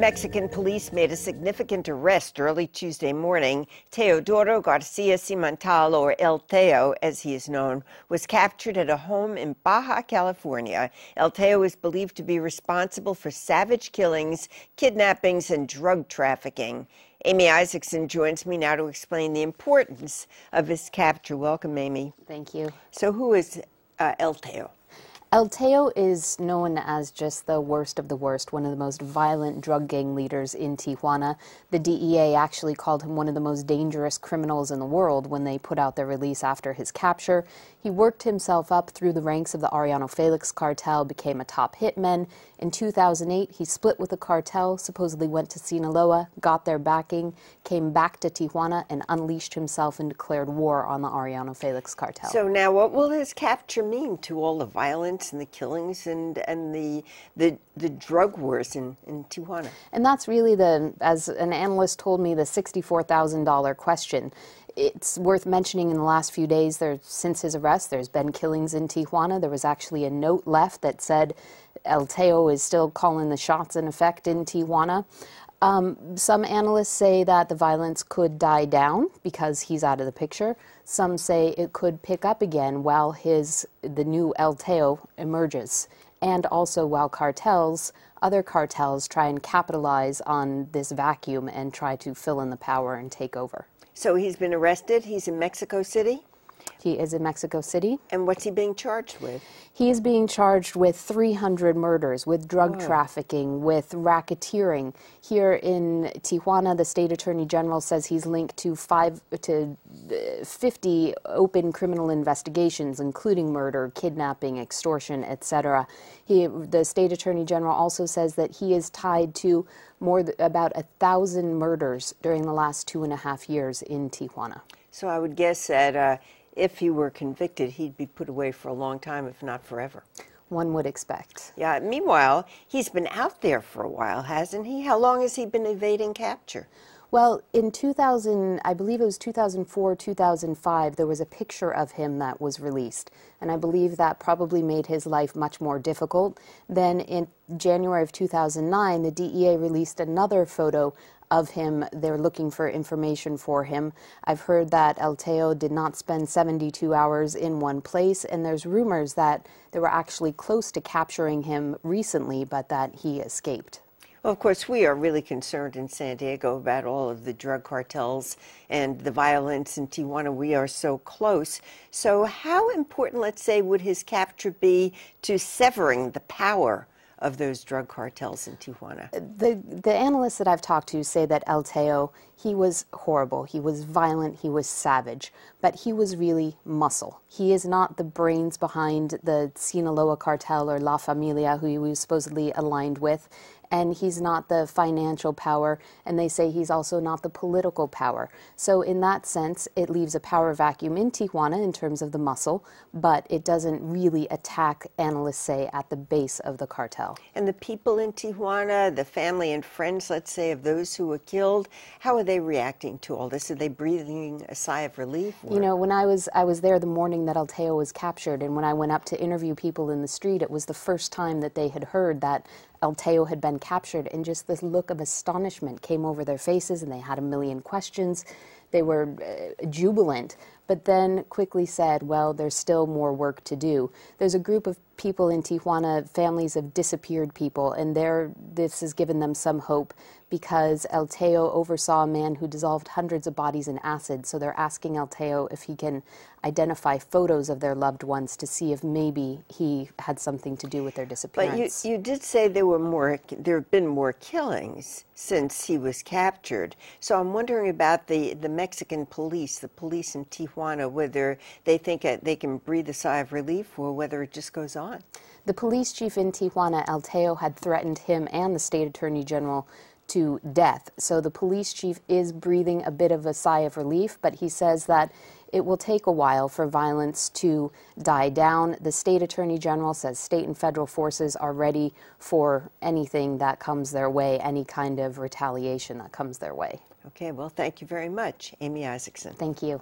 Mexican police made a significant arrest early Tuesday morning. Teodoro Garcia Cimental, or El Teo, as he is known, was captured at a home in Baja California. El Teo is believed to be responsible for savage killings, kidnappings, and drug trafficking. Amy Isaacson joins me now to explain the importance of his capture. Welcome, Amy. Thank you. So who is El Teo? El Teo is known as just the worst of the worst, one of the most violent drug gang leaders in Tijuana. The DEA actually called him one of the most dangerous criminals in the world when they put out their release after his capture. He worked himself up through the ranks of the Arellano Felix cartel, became a top hitman. In 2008, he split with the cartel, supposedly went to Sinaloa, got their backing, came back to Tijuana, and unleashed himself and declared war on the Arellano Felix cartel. So now what will his capture mean to all the violence and the killings and the drug wars in Tijuana? And that's really as an analyst told me, the $64,000 question. It's worth mentioning in the last few days, since his arrest, there's been killings in Tijuana. There was actually a note left that said El Teo is still calling the shots in effect in Tijuana. Some analysts say that the violence could die down because he's out of the picture. Some say it could pick up again while the new El Teo emerges, and also while other cartels try and capitalize on this vacuum and try to fill in the power and take over. So he's been arrested. He's in Mexico City. He is in Mexico City. And what's he being charged with? He is being charged with 300 murders, with drug trafficking, with racketeering. Here in Tijuana, the state attorney general says he's linked to 50 open criminal investigations, including murder, kidnapping, extortion, etc. The state attorney general also says that he is tied to about 1,000 murders during the last 2.5 years in Tijuana. So I would guess that if he were convicted, he'd be put away for a long time, if not forever. One would expect. Yeah. Meanwhile, he's been out there for a while, hasn't he? How long has he been evading capture? Well, in I believe it was 2004, 2005, there was a picture of him that was released. And I believe that probably made his life much more difficult. Then in January of 2009, the DEA released another photo of him. They're looking for information for him. I've heard that El Teo did not spend 72 hours in one place, and there's rumors that they were actually close to capturing him recently, but that he escaped. Well, of course, we are really concerned in San Diego about all of the drug cartels and the violence in Tijuana. We are so close. So how important, let's say, would his capture be to severing the power of those drug cartels in Tijuana? The analysts that I've talked to say that El Teo, he was horrible, he was violent, he was savage, but he was really muscle. He is not the brains behind the Sinaloa cartel or La Familia, who he was supposedly aligned with, and he's not the financial power, and they say he's also not the political power. So in that sense, it leaves a power vacuum in Tijuana in terms of the muscle, but it doesn't really attack, analysts say, at the base of the cartel. And the people in Tijuana, the family and friends, let's say, of those who were killed, how are they reacting to all this? Are they breathing a sigh of relief? You know, when I was there the morning that El Teo was captured, and when I went up to interview people in the street, it was the first time that they had heard that El Teo had been captured, and just this look of astonishment came over their faces, and they had a million questions. They were jubilant, but then quickly said, well, there's still more work to do. There's a group of people in Tijuana, families of disappeared people, and this has given them some hope because El Teo oversaw a man who dissolved hundreds of bodies in acid. So they're asking El Teo if he can identify photos of their loved ones to see if maybe he had something to do with their disappearance. But you did say there have been more killings since he was captured. So I'm wondering about the Mexican police, the police in Tijuana, whether they think they can breathe a sigh of relief or whether it just goes on. The police chief in Tijuana, El Teo, had threatened him and the state attorney general to death. So the police chief is breathing a bit of a sigh of relief, but he says that it will take a while for violence to die down. The state attorney general says state and federal forces are ready for anything that comes their way, any kind of retaliation that comes their way. Okay, well, thank you very much, Amy Isaacson. Thank you.